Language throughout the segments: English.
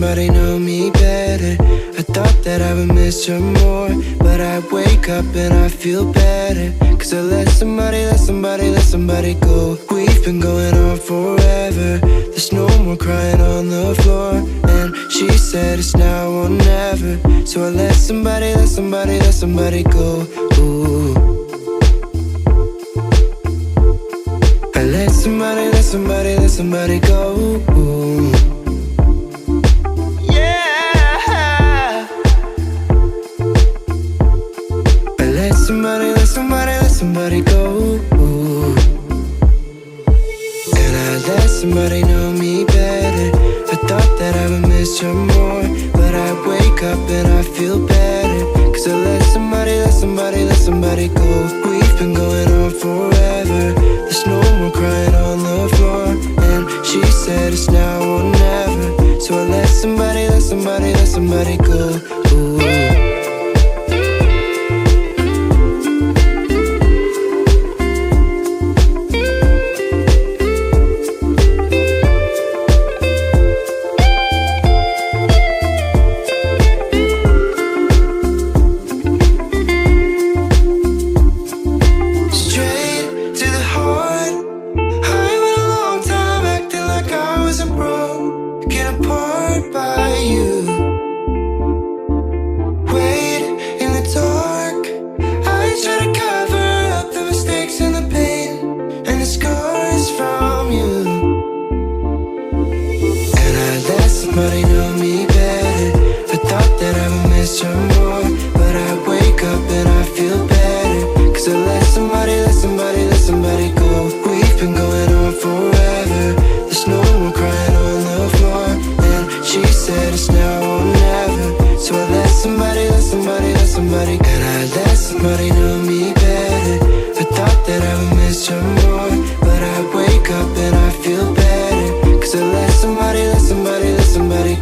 somebody know me better. I thought that I would miss her more, but I wake up and I feel better. Cause I let somebody go. We've been going on forever. There's no more crying on the floor. And she said it's now or never. So I let somebody go. Ooh. I let somebody go. Ooh. Yeah. I let somebody go. Ooh. And I let somebody know me better. I thought that I would miss her more, but I wake up and I feel better. Cause I let somebody go. We've been going on forever. There's no more crying on the floor. And she said it's now or never. So I let somebody go. Ooh. Somebody know me better. I thought that I would miss her more, but I wake up and I feel better. Cause I let somebody go. We've been going on forever. There's no more crying on the floor. And she said it's now or never. So I let somebody go. And I let somebody know me better. I thought that I would miss her more, but I wake up and I feel better. Cause I let somebody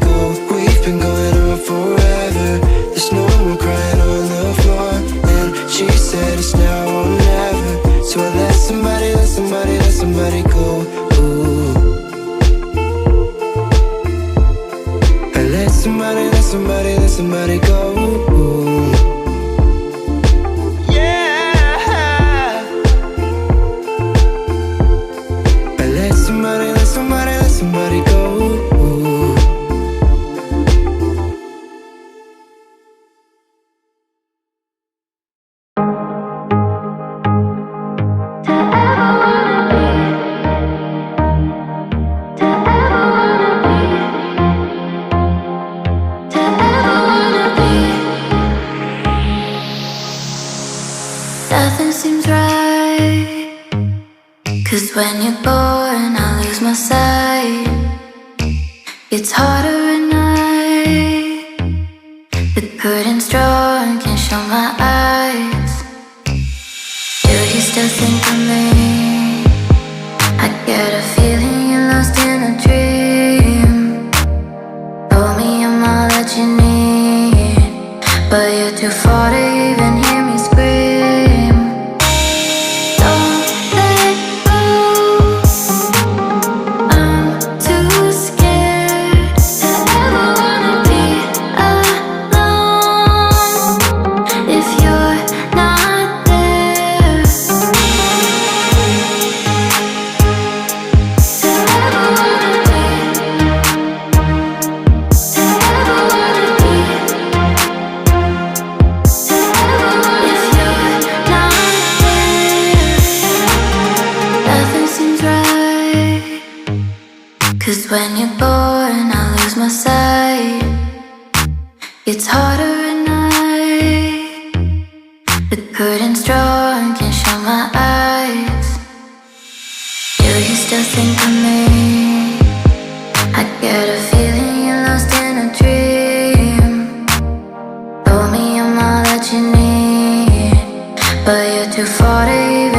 go. We've been going on forever. There's no more crying on the floor. And she said it's now or never. So I let somebody go. Ooh. I let somebody go. Ooh. Yeah. I let somebody go. Ooh. Nothing seems right, cause when you're born I lose my sight. It's harder at night, the curtain's drawn, can't show my eyes. Do you still think of me? I get a feeling you're lost in a dream. Told me I'm all that you need, but you're too far to even hear me scream. Don't let go, I'm too scared to ever wanna be alone if you're not there. To ever wanna be, to ever wanna be, to ever if you're not there. Nothing seems right, cause when you're born I lose my sight. It's harder at night, the curtain's drawn, can't show my eyes. Do you still think of me? I get a feeling you're lost in a dream. Told me I'm all that you need, but you're too far to even